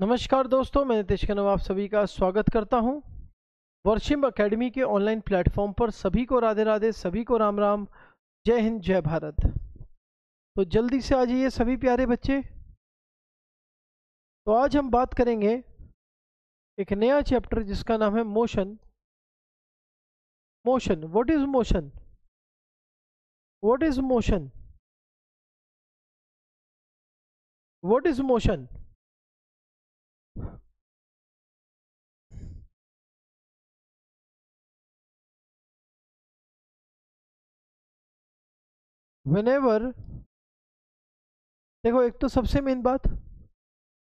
नमस्कार दोस्तों, मैं नितेश कनव आप सभी का स्वागत करता हूं वर्शिम एकेडमी के ऑनलाइन प्लेटफॉर्म पर। सभी को राधे राधे, सभी को राम राम, जय हिंद, जय भारत। तो जल्दी से आ जाइए सभी प्यारे बच्चे। तो आज हम बात करेंगे एक नया चैप्टर जिसका नाम है motion. Motion, what is motion? What is motion? What is motion? Whenever, देखो, एक तो सबसे मेन बात,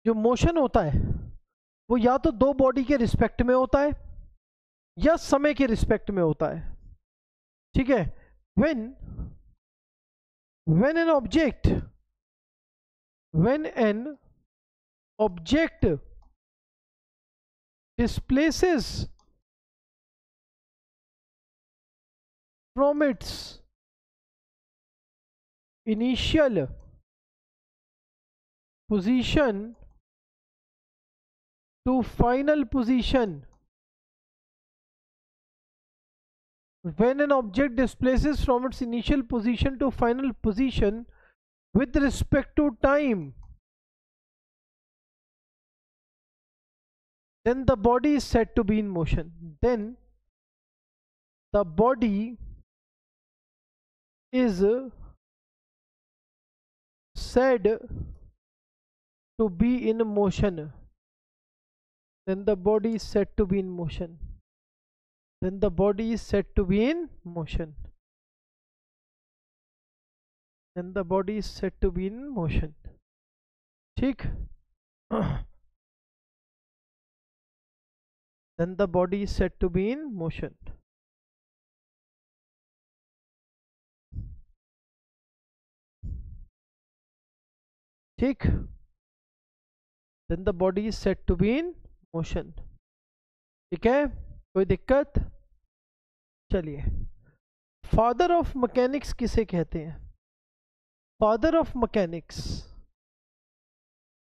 जो मोशन होता है वो या तो दो बॉडी के रिस्पेक्ट में होता है या समय के रिस्पेक्ट में होता है। ठीक है। when when an object when an object displaces from its initial position to final position, when an object displaces from its initial position to final position with respect to time, then the body is said to be in motion. Then the body is said to be in motion. Then the body is said to be in motion. Then the body is said to be in motion. Then the body is said to be in motion. ठीक. Then the body is said to be in motion. ठीक. Then the body is said to be in motion. ठीक है, कोई दिक्कत? चलिए, father of mechanics किसे कहते हैं? Father of mechanics,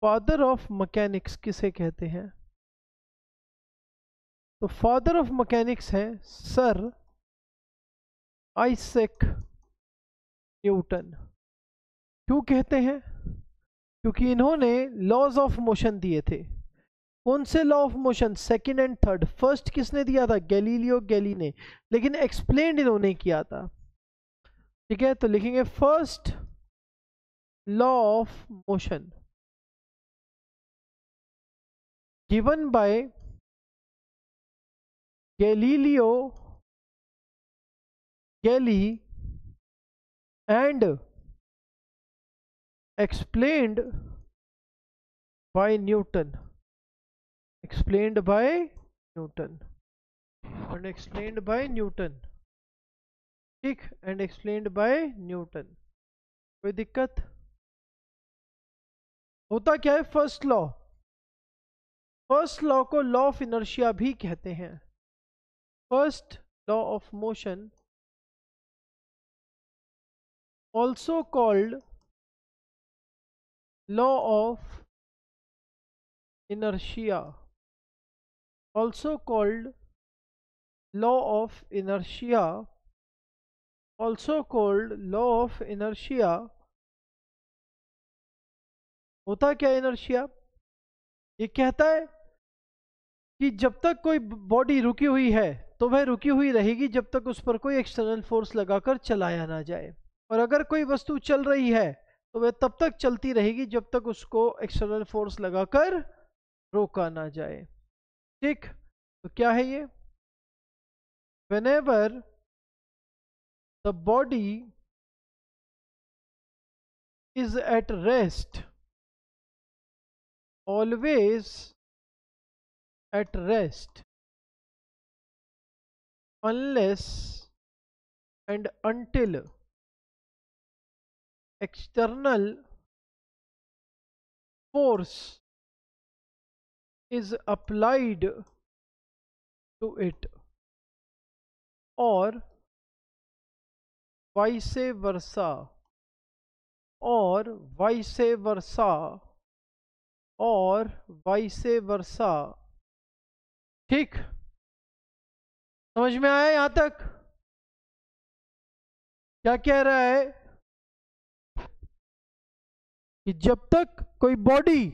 father of mechanics किसे कहते हैं? तो फादर ऑफ मैकेनिक्स है सर आइजैक न्यूटन। क्यों कहते हैं? क्योंकि इन्होंने लॉज ऑफ मोशन दिए थे। कौन से law of motion? Second and third. First किसने दिया था? गैलीलियो गैली ने, लेकिन एक्सप्लेन इन्होंने किया था। ठीक है, तो लिखेंगे first law of motion given by Galileo Galilei and explained by Newton. Explained by Newton. And explained by Newton. ठीक, and explained by Newton. कोई दिक्कत? होता क्या है फर्स्ट लॉ? फर्स्ट लॉ को लॉ ऑफ इनर्शिया भी कहते हैं। First law of motion also called law of inertia, also called law of inertia, also called law of inertia। होता क्या इनर्शिया? ये कहता है कि जब तक कोई बॉडी रुकी हुई है तो वह रुकी हुई रहेगी जब तक उस पर कोई एक्सटर्नल फोर्स लगाकर चलाया ना जाए, और अगर कोई वस्तु चल रही है तो वह तब तक चलती रहेगी जब तक उसको एक्सटर्नल फोर्स लगाकर रोका ना जाए। ठीक, तो क्या है ये? whenever the body is at rest, always at rest, unless and until external force is applied to it, or vice versa, or vice versa, और वाइसे वर्सा। ठीक, समझ में आया यहां तक? क्या कह रहा है कि जब तक कोई बॉडी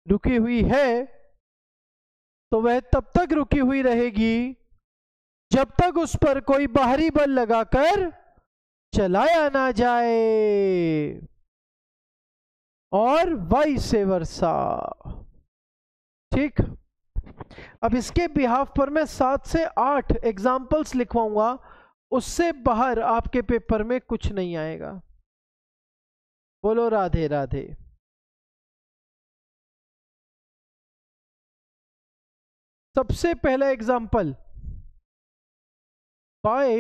रुकी हुई है तो वह तब तक रुकी हुई रहेगी जब तक उस पर कोई बाहरी बल लगाकर चलाया ना जाए, और वाइसे वर्सा। ठीक, अब इसके बिहाफ पर मैं 7 से 8 एग्जाम्पल्स लिखवाऊंगा, उससे बाहर आपके पेपर में कुछ नहीं आएगा। बोलो राधे राधे। सबसे पहला example, by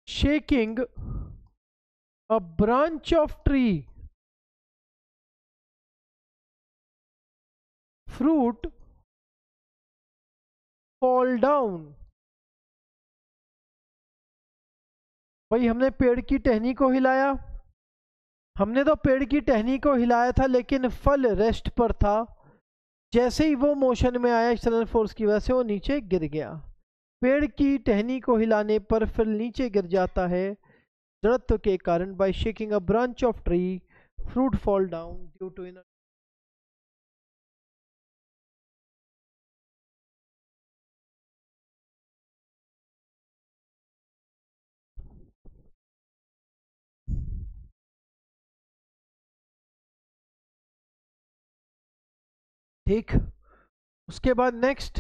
shaking a branch of tree, fruit fall down। भाई हमने पेड़ की टहनी को हिलाया, हमने तो पेड़ की टहनी को हिलाया था लेकिन फल रेस्ट पर था। जैसे ही वो मोशन में आया एक्सटर्नल फोर्स की वजह से वो नीचे गिर गया। पेड़ की टहनी को हिलाने पर फल नीचे गिर जाता है जड़त्व के कारण। By shaking a branch of tree fruit fall down due to inner. ठीक, उसके बाद next,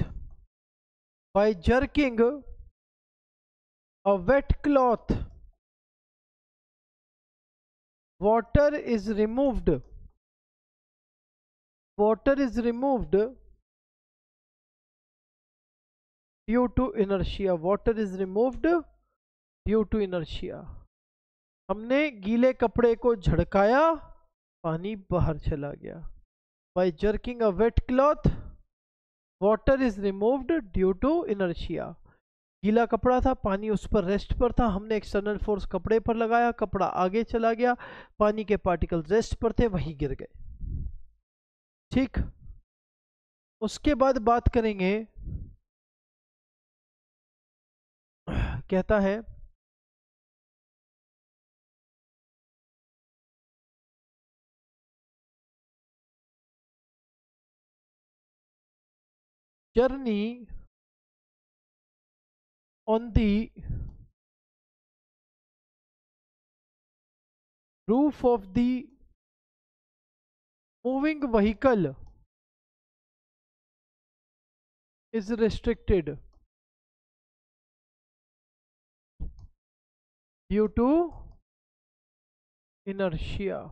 by jerking a wet cloth water is removed, water is removed due to inertia, water is removed due to inertia। हमने गीले कपड़े को झड़काया, पानी बाहर चला गया। by jerking a wet cloth water is removed due to inertia। गीला कपड़ा था, पानी उस पर रेस्ट पर था, हमने एक्सटर्नल फोर्स कपड़े पर लगाया, कपड़ा आगे चला गया, पानी के पार्टिकल्स रेस्ट पर थे, वहीं गिर गए। ठीक, उसके बाद बात करेंगे, कहता है journey on the roof of the moving vehicle is restricted due to inertia।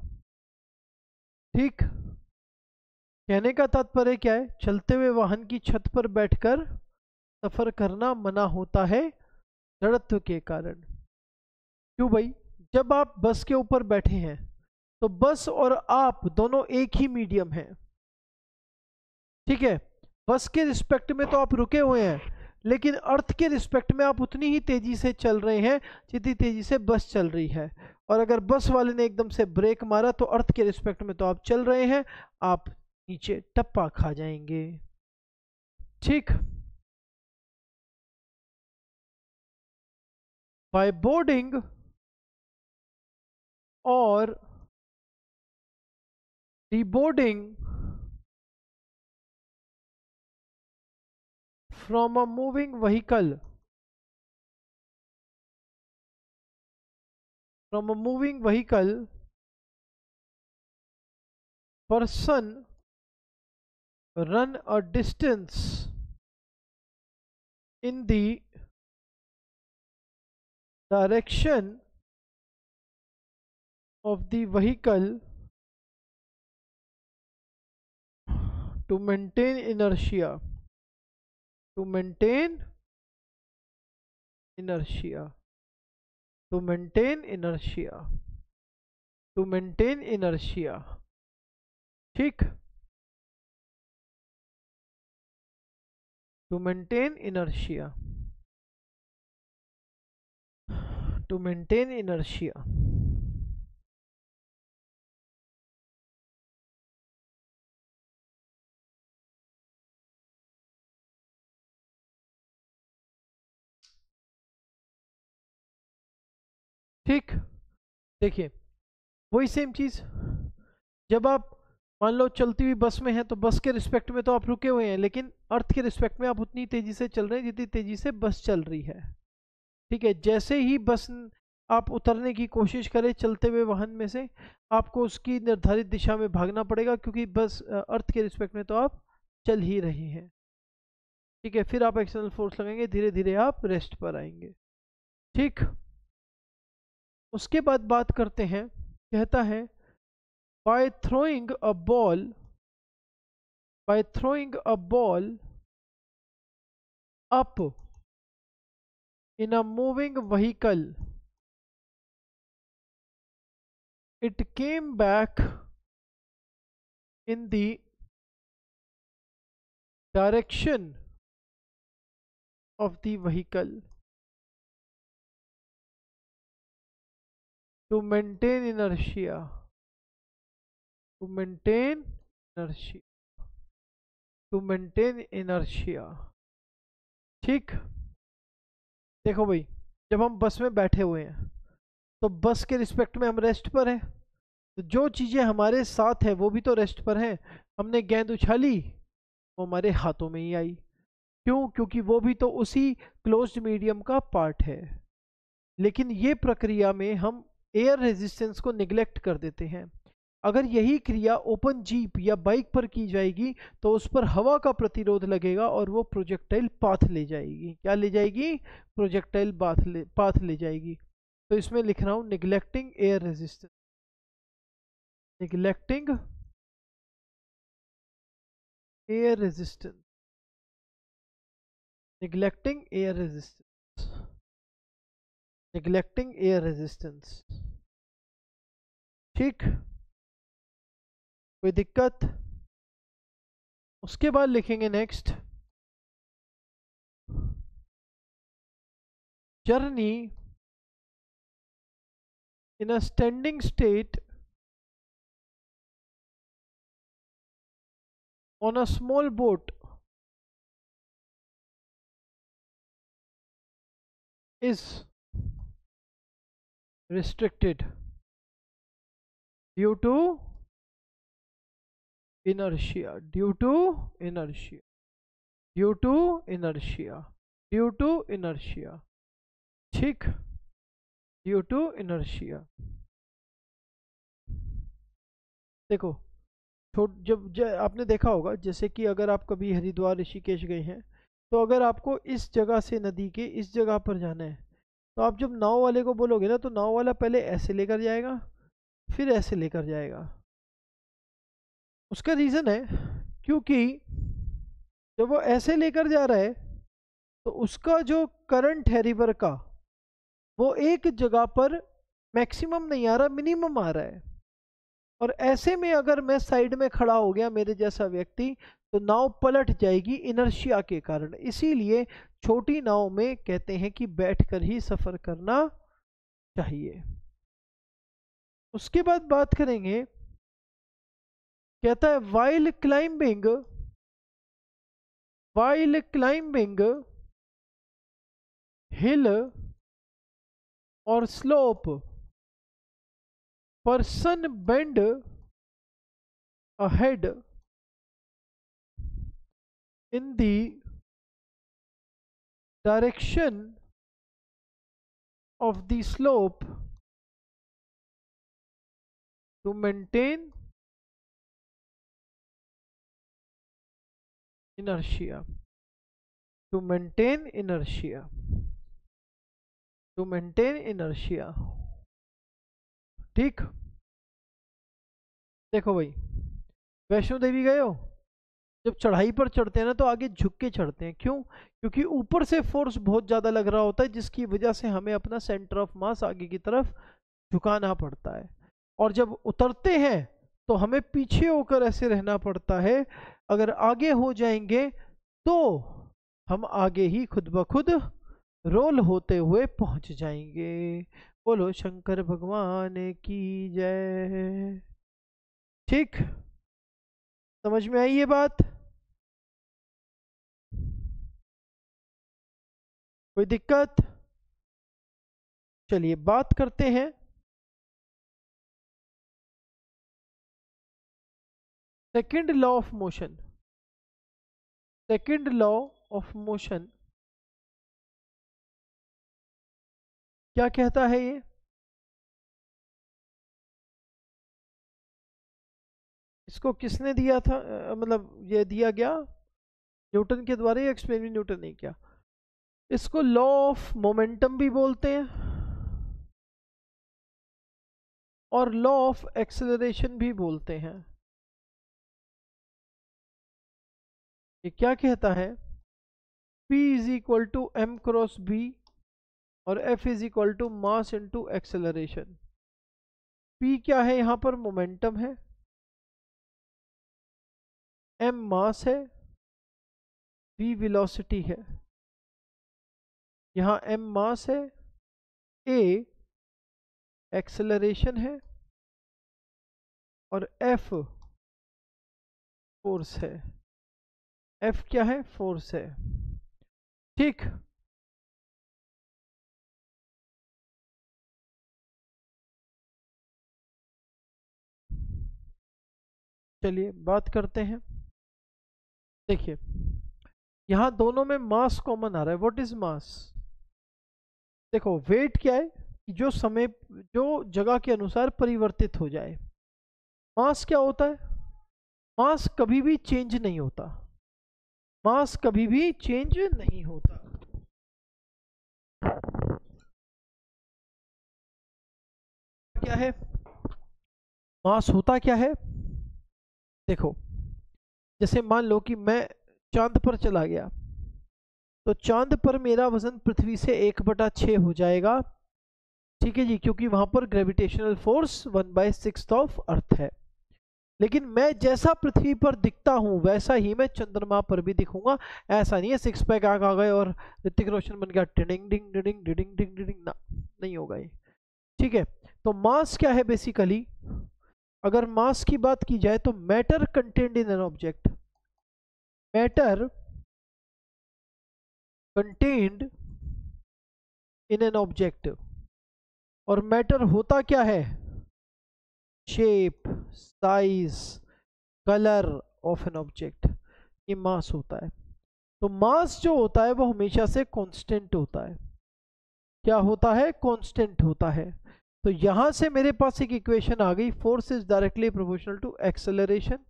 ठीक, कहने का तात्पर्य क्या है? चलते हुए वाहन की छत पर बैठकर सफर करना मना होता है जड़त्व के कारण। क्यों भाई? जब आप बस के ऊपर बैठे हैं तो बस और आप दोनों एक ही मीडियम हैं। ठीक है, बस के रिस्पेक्ट में तो आप रुके हुए हैं, लेकिन अर्थ के रिस्पेक्ट में आप उतनी ही तेजी से चल रहे हैं जितनी तेजी से बस चल रही है। और अगर बस वाले ने एकदम से ब्रेक मारा तो अर्थ के रिस्पेक्ट में तो आप चल रहे हैं, आप नीचे टप्पा खा जाएंगे। ठीक, बाय बोर्डिंग और deboarding from a moving vehicle, from a moving vehicle, person run a distance in the direction of the vehicle to maintain inertia, to maintain inertia, to maintain inertia, to maintain inertia। ठीक, to maintain inertia, to maintain inertia। ठीक, देखिए वही same चीज, जब आप मान लो चलती हुई बस में है तो बस के रिस्पेक्ट में तो आप रुके हुए हैं, लेकिन अर्थ के रिस्पेक्ट में आप उतनी तेजी से चल रहे हैं जितनी तेजी से बस चल रही है। ठीक है, जैसे ही बस आप उतरने की कोशिश करें चलते हुए वाहन में से, आपको उसकी निर्धारित दिशा में भागना पड़ेगा, क्योंकि बस अर्थ के रिस्पेक्ट में तो आप चल ही रहे हैं। ठीक है, फिर आप एक्सटर्नल फोर्स लगाएंगे, धीरे धीरे आप रेस्ट पर आएंगे। ठीक, उसके बाद बात करते हैं, कहता है by throwing a ball, by throwing a ball up in a moving vehicle, it came back in the direction of the vehicle to maintain inertia, to maintain inertia, to maintain inertia। ठीक, देखो भाई, जब हम बस में बैठे हुए हैं तो बस के रिस्पेक्ट में हम रेस्ट पर हैं, तो जो चीजें हमारे साथ है वो भी तो रेस्ट पर हैं। हमने गेंद उछाली, वो हमारे हाथों में ही आई, क्यों? क्योंकि वो भी तो उसी क्लोज्ड मीडियम का पार्ट है। लेकिन ये प्रक्रिया में हम एयर रेजिस्टेंस को निगलेक्ट कर देते हैं। अगर यही क्रिया ओपन जीप या बाइक पर की जाएगी तो उस पर हवा का प्रतिरोध लगेगा और वो प्रोजेक्टाइल पाथ ले जाएगी। क्या ले जाएगी? प्रोजेक्टाइल पाथ ले जाएगी। तो इसमें लिख रहा हूं neglecting air resistance, neglecting air resistance, neglecting air resistance, neglecting air resistance. ठीक, कोई दिक्कत? उसके बाद लिखेंगे next, journey in a standing state on a small boat is restricted due to inertia, due to inertia, due to inertia, due to inertia। ठीक, due to inertia। देखो, आपने देखा होगा, जैसे कि अगर आप कभी हरिद्वार ऋषिकेश गए हैं, तो अगर आपको इस जगह से नदी के इस जगह पर जाना है, तो आप जब नाव वाले को बोलोगे ना, तो नाव वाला पहले ऐसे लेकर जाएगा, फिर ऐसे लेकर जाएगा। उसका रीज़न है, क्योंकि जब वो ऐसे लेकर जा रहा है तो उसका जो करंट है रिवर का, वो एक जगह पर मैक्सिमम नहीं आ रहा, मिनिमम आ रहा है। और ऐसे में अगर मैं साइड में खड़ा हो गया, मेरे जैसा व्यक्ति, तो नाव पलट जाएगी इनर्शिया के कारण। इसीलिए छोटी नाव में कहते हैं कि बैठकर ही सफर करना चाहिए। उसके बाद बात करेंगे, कहता है while climbing hill or slope, person bend ahead in the direction of the slope to maintain inertia, to maintain inertia, to maintain inertia। ठीक, देखो भाई, वैष्णो देवी गए हो? जब चढ़ाई पर चढ़ते हैं ना तो आगे झुक के चढ़ते हैं, क्यों? क्योंकि ऊपर से फोर्स बहुत ज्यादा लग रहा होता है, जिसकी वजह से हमें अपना सेंटर ऑफ मास आगे की तरफ झुकाना पड़ता है। और जब उतरते हैं तो हमें पीछे होकर ऐसे रहना पड़ता है। अगर आगे हो जाएंगे तो हम आगे ही खुद ब खुद रोल होते हुए पहुंच जाएंगे। बोलो शंकर भगवान की जय। ठीक, समझ में आई ये बात? कोई दिक्कत? चलिए बात करते हैं second law of motion. Second law of motion क्या कहता है ये? इसको किसने दिया था, मतलब ये दिया गया न्यूटन के द्वारा, एक्सपेरिमेंट न्यूटन नहीं किया। इसको लॉ ऑफ मोमेंटम भी बोलते हैं और लॉ ऑफ एक्सेलरेशन भी बोलते हैं। ये क्या कहता है? P is equal to M cross B और F is equal to mass into acceleration. P क्या है यहां पर? मोमेंटम है, M मास है, V वेलोसिटी है। यहां M मास है, A एक्सेलरेशन है और F फोर्स है। F क्या है? फोर्स है। ठीक, चलिए बात करते हैं। देखिए यहां दोनों में मास कॉमन आ रहा है। What is mass? देखो वेट क्या है? जो समय, जो जगह के अनुसार परिवर्तित हो जाए। मास क्या होता है? मास कभी भी चेंज नहीं होता। मास कभी भी चेंज नहीं होता। क्या है मास? होता क्या है? देखो जैसे मान लो कि मैं चांद पर चला गया, तो चांद पर मेरा वजन पृथ्वी से 1/6 हो जाएगा। ठीक है जी, क्योंकि वहां पर ग्रेविटेशनल फोर्स 1/6 ऑफ अर्थ है। लेकिन मैं जैसा पृथ्वी पर दिखता हूं वैसा ही मैं चंद्रमा पर भी दिखूंगा। ऐसा नहीं है सिक्स पैक आ गए और ऋतिक रोशन बन गया टिडिंग डिंग डिडिंग डिडिंग डिंग डिडिंग ना, नहीं होगा ये। ठीक है, तो मास क्या है बेसिकली? अगर मास की बात की जाए तो matter contained in an object, matter contained in an object. और मैटर होता क्या है? Shape, size, colour of an object, ये मास होता है। तो मास जो होता है वो हमेशा से कांस्टेंट होता है। क्या होता है? कांस्टेंट होता है। तो यहां से मेरे पास एक इक्वेशन आ गई, force is directly proportional to acceleration.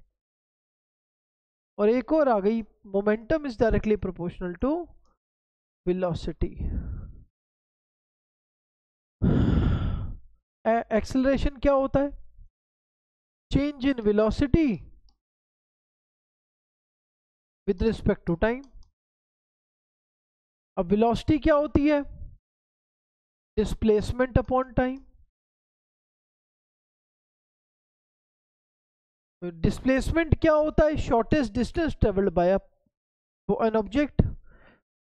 और एक और आ गई, momentum is directly proportional to velocity. Acceleration क्या होता है? Change in velocity with respect to time. अब वेलोसिटी क्या होती है? Displacement upon time. डिस्प्लेसमेंट क्या होता है? Shortest distance travelled by an object.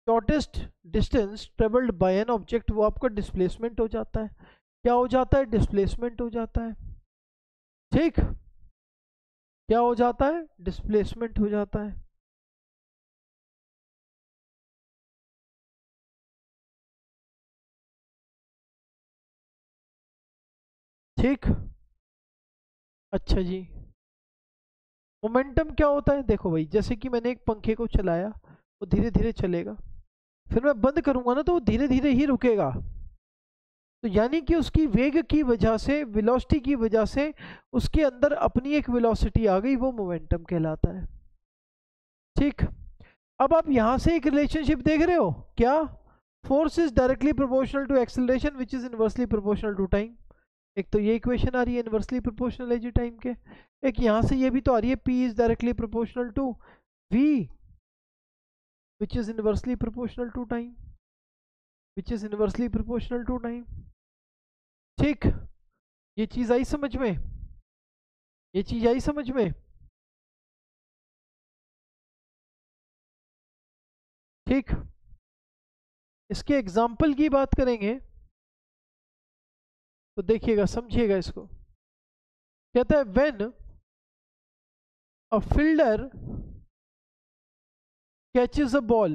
Shortest distance travelled by an object, वो आपका डिस्प्लेसमेंट हो जाता है। क्या हो जाता है? डिस्प्लेसमेंट हो जाता है। ठीक, क्या हो जाता है? डिस्प्लेसमेंट हो जाता है। ठीक, अच्छा जी। मोमेंटम क्या होता है? देखो भाई, जैसे कि मैंने एक पंखे को चलाया, वो धीरे धीरे चलेगा, फिर मैं बंद करूंगा ना तो वो धीरे धीरे ही रुकेगा। तो यानी कि उसकी वेग की वजह से, वेलोसिटी की वजह से उसके अंदर अपनी एक वेलोसिटी आ गई, वो मोमेंटम कहलाता है। ठीक, अब आप यहां से एक रिलेशनशिप देख रहे हो क्या? Force is directly proportional to acceleration which is inversely proportional to time. एक तो ये इक्वेशन आ रही है इनवर्सली प्रोपोर्शनल है जी टाइम के। एक यहां से ये भी तो आ रही है, P is directly proportional to V which is inversely proportional to time, which is inversely proportional to time. ठीक, ये चीज आई समझ में? ये चीज आई समझ में? ठीक, इसके एग्जाम्पल की बात करेंगे तो देखिएगा, समझिएगा इसको। कहता है when a fielder catches a ball,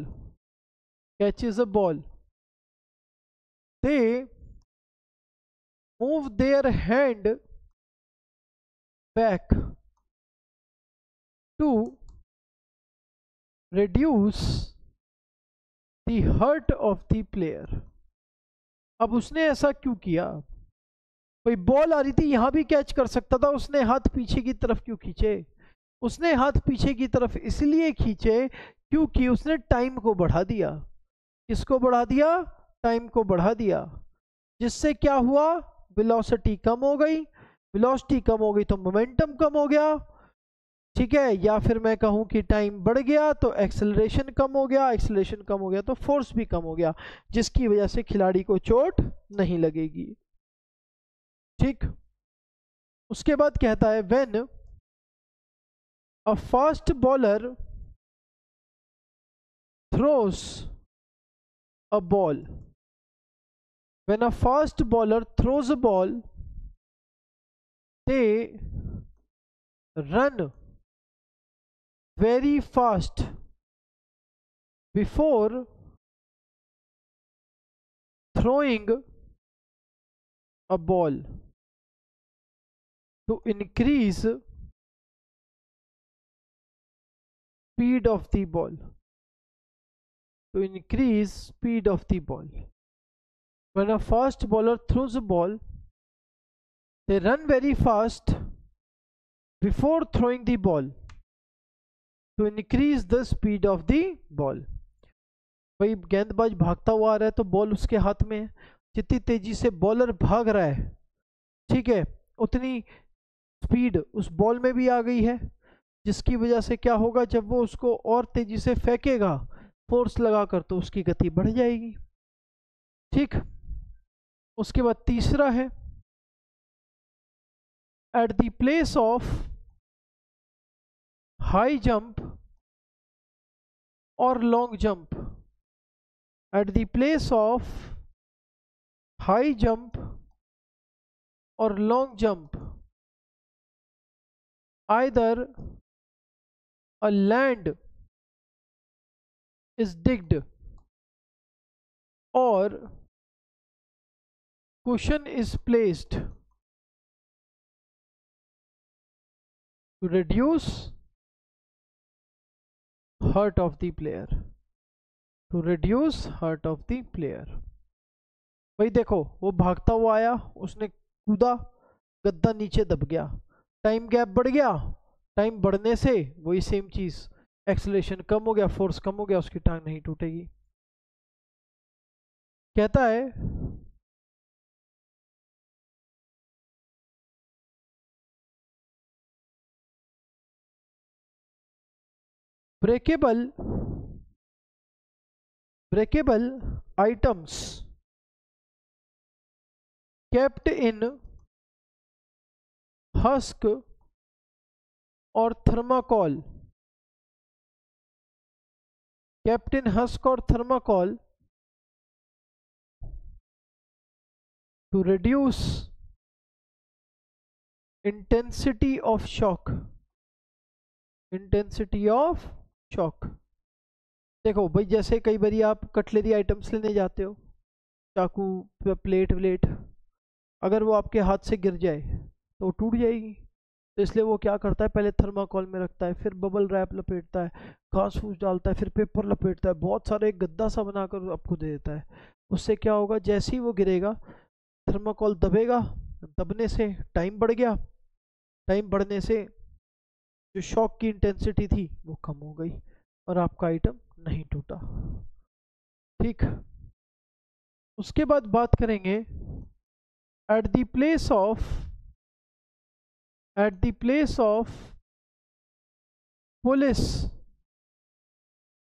catches a ball, they move their hand back to reduce the hurt of the player। अब उसने ऐसा क्यों किया? कोई बॉल आ रही थी, यहां भी कैच कर सकता था, उसने हाथ पीछे की तरफ क्यों खींचे? उसने हाथ पीछे की तरफ इसलिए खींचे क्योंकि उसने टाइम को बढ़ा दिया। किसको बढ़ा दिया? टाइम को बढ़ा दिया। जिससे क्या हुआ? वेलोसिटी कम हो गई। वेलोसिटी कम हो गई तो मोमेंटम कम हो गया, ठीक है। या फिर मैं कहूं कि टाइम बढ़ गया तो एक्सेलरेशन कम हो गया, एक्सेलरेशन कम हो गया तो फोर्स भी कम हो गया, जिसकी वजह से खिलाड़ी को चोट नहीं लगेगी, ठीक। उसके बाद कहता है when a fast bowler throws a ball, when a fast bowler throws a ball they run very fast before throwing a ball to increase speed of the ball, to increase speed of the ball. When a fast bowler throws a ball, they run very fast before throwing the ball to increase the speed of the ball। भाई गेंदबाज भागता हुआ आ रहा है तो ball उसके हाथ में है, जितनी तेजी से बॉलर भाग रहा है, ठीक है, उतनी स्पीड उस बॉल में भी आ गई है, जिसकी वजह से क्या होगा, जब वो उसको और तेजी से फेंकेगा फोर्स लगाकर तो उसकी गति बढ़ जाएगी, ठीक। उसके बाद तीसरा है at the place of high jump और long jump, at the place of high jump और long jump either a land is digged or cushion is placed to reduce hurt of the player, to reduce hurt of the player। भाई देखो वो भागता हुआ आया, उसने कूदा, गद्दा नीचे दब गया, टाइम गैप बढ़ गया, टाइम बढ़ने से वही सेम चीज, एक्सेलरेशन कम हो गया, फोर्स कम हो गया, उसकी टांग नहीं टूटेगी। कहता है breakable items kept in husk और थर्माकोल, kept in husk और thermocol to reduce intensity of shock, intensity of shock। देखो भाई जैसे कई बार आप कटलरी आइटम्स लेने जाते हो, चाकू, प्लेट व्लेट, अगर वो आपके हाथ से गिर जाए तो टूट जाएगी, तो इसलिए वो क्या करता है, पहले थर्माकोल में रखता है, फिर बबल रैप लपेटता है, घास फूस डालता है, फिर पेपर लपेटता है, बहुत सारे एक गद्दा सा बनाकर आपको दे देता है। उससे क्या होगा, जैसे ही वो गिरेगा थर्माकोल दबेगा, दबने से टाइम बढ़ गया, टाइम बढ़ने से जो शॉक की इंटेंसिटी थी वो कम हो गई और आपका आइटम नहीं टूटा, ठीक। उसके बाद बात करेंगे eight the place of police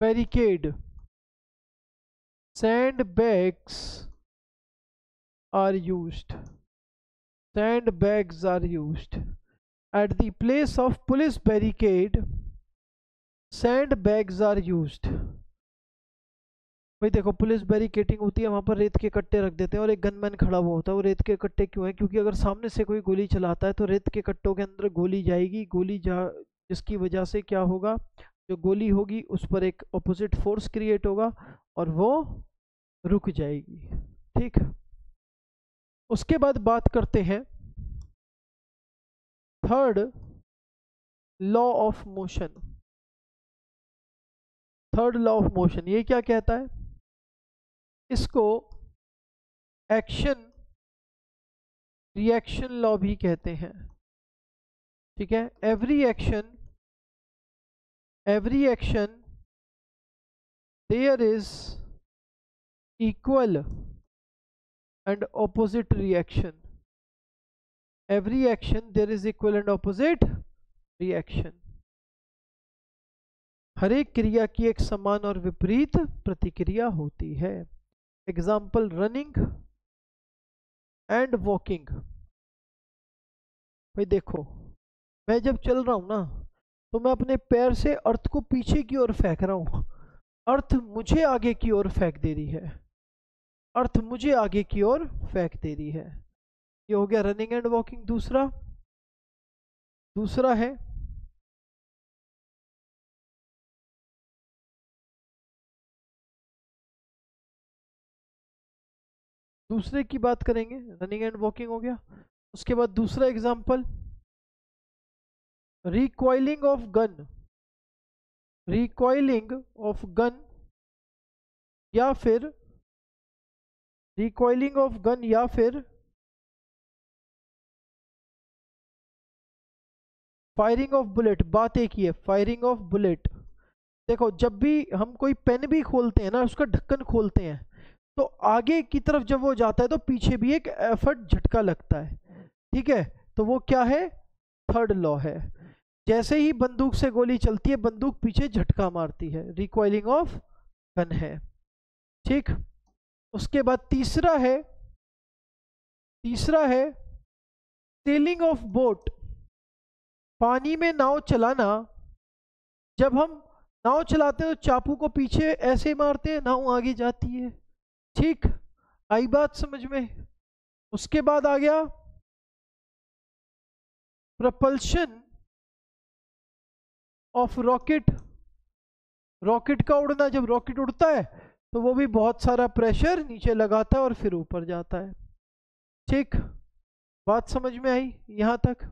barricade sandbags are used, sandbags are used at the place of police barricade, sandbags are used। भाई देखो पुलिस बैरिकेटिंग होती है, वहां पर रेत के कट्टे रख देते हैं और एक गनमैन खड़ा हुआ होता है। वो रेत के कट्टे क्यों है, क्योंकि अगर सामने से कोई गोली चलाता है तो रेत के कट्टों के अंदर गोली जाएगी, जिसकी वजह से क्या होगा, जो गोली होगी उस पर एक ऑपोजिट फोर्स क्रिएट होगा और वो रुक जाएगी, ठीक। उसके बाद बात करते हैं third law of motion. Third law of motion ये क्या कहता है? इसको एक्शन रिएक्शन लॉ भी कहते हैं। ठीक है, every action there is equal and opposite reaction. Every action there is equal and opposite reaction. हर एक क्रिया की एक समान और विपरीत प्रतिक्रिया होती है। Example running and walking. भाई देखो, मैं जब चल रहा हूं ना तो मैं अपने पैर से अर्थ को पीछे की ओर फेंक रहा हूं, अर्थ मुझे आगे की ओर फेंक दे रही है, अर्थ मुझे आगे की ओर फेंक दे रही है। ये हो गया रनिंग एंड वॉकिंग। दूसरा है दूसरे की बात करेंगे, रनिंग एंड वॉकिंग हो गया। उसके बाद दूसरा example recoiling of gun. Recoiling of gun या फिर रिकॉइलिंग ऑफ गन या फिर फायरिंग ऑफ बुलेट। बात एक ही है, फायरिंग ऑफ बुलेट। देखो, जब भी हम कोई पेन भी खोलते हैं ना, उसका ढक्कन खोलते हैं, तो आगे की तरफ जब वो जाता है तो पीछे भी एक एफर्ट झटका लगता है। ठीक है, तो वो क्या है? थर्ड लॉ है। जैसे ही बंदूक से गोली चलती है, बंदूक पीछे झटका मारती है, रिकॉइलिंग ऑफ गन है। ठीक, उसके बाद तीसरा है सेलिंग ऑफ बोट। पानी में नाव चलाना। जब हम नाव चलाते हैं तो चापू को पीछे ऐसे मारते हैं, नाव आगे जाती है। ठीक, आई बात समझ में? उसके बाद आ गया प्रपल्शन ऑफ रॉकेट। रॉकेट का उड़ना, जब रॉकेट उड़ता है तो वो भी बहुत सारा प्रेशर नीचे लगाता है और फिर ऊपर जाता है। ठीक, बात समझ में आई यहां तक?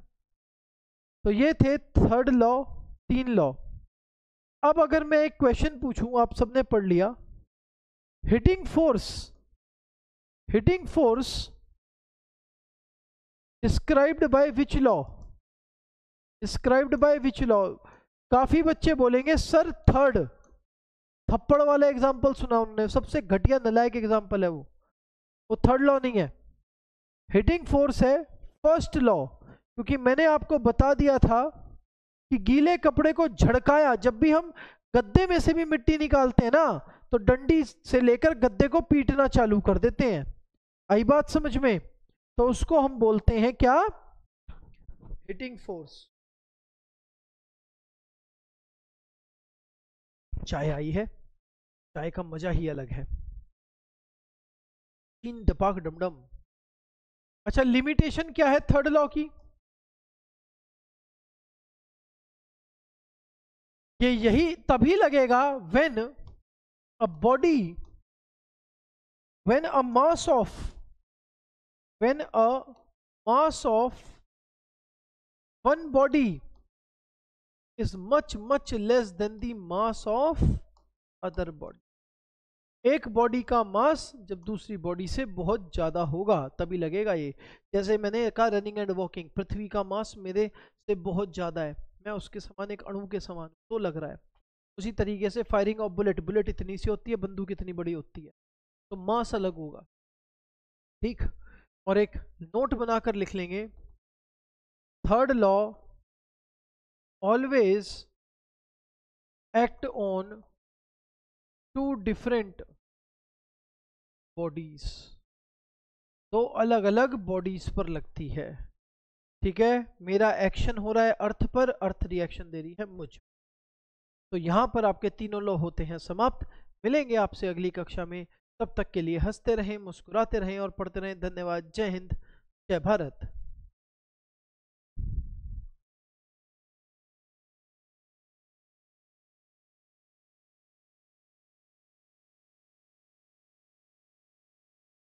तो ये थे थर्ड लॉ, 3 लॉ। अब अगर मैं एक क्वेश्चन पूछूं, आप सबने पढ़ लिया, hitting force described by which law? Described by which law? काफी बच्चे बोलेंगे सर थर्ड, थप्पड़ वाला एग्जांपल सुना उन्होंने, सबसे घटिया नलायक एग्जांपल है वो थर्ड लॉ नहीं है। हिटिंग फोर्स है फर्स्ट लॉ, क्योंकि मैंने आपको बता दिया था कि गीले कपड़े को झड़काया, जब भी हम गद्दे में से भी मिट्टी निकालते हैं ना, तो डंडी से लेकर गद्दे को पीटना चालू कर देते हैं। आई बात समझ में? तो उसको हम बोलते हैं क्या? Hitting force. चाय आई है, चाय का मजा ही अलग है। तीन डपाक डमडम। अच्छा, लिमिटेशन क्या है थर्ड लॉ की? ये यही तभी लगेगा when a body, when a mass of one body is much less than the mass of other body। एक बॉडी का मास जब दूसरी बॉडी से बहुत ज्यादा होगा तभी लगेगा ये। जैसे मैंने कहा रनिंग एंड वॉकिंग, पृथ्वी का मास मेरे से बहुत ज्यादा है, मैं उसके समान एक अणु के समान तो लग रहा है। उसी तरीके से फायरिंग ऑफ बुलेट इतनी सी होती है, बंदूक इतनी बड़ी होती है, तो मास अलग होगा। ठीक, और एक नोट बनाकर लिख लेंगे, third law always act on two different bodies। दो अलग अलग बॉडीज पर लगती है। ठीक है, मेरा एक्शन हो रहा है अर्थ पर, अर्थ रिएक्शन दे रही है मुझ। तो यहां पर आपके तीनों लॉ होते हैं समाप्त। मिलेंगे आपसे अगली कक्षा में, तब तक के लिए हंसते रहें, मुस्कुराते रहें और पढ़ते रहें। धन्यवाद। जय हिंद, जय भारत।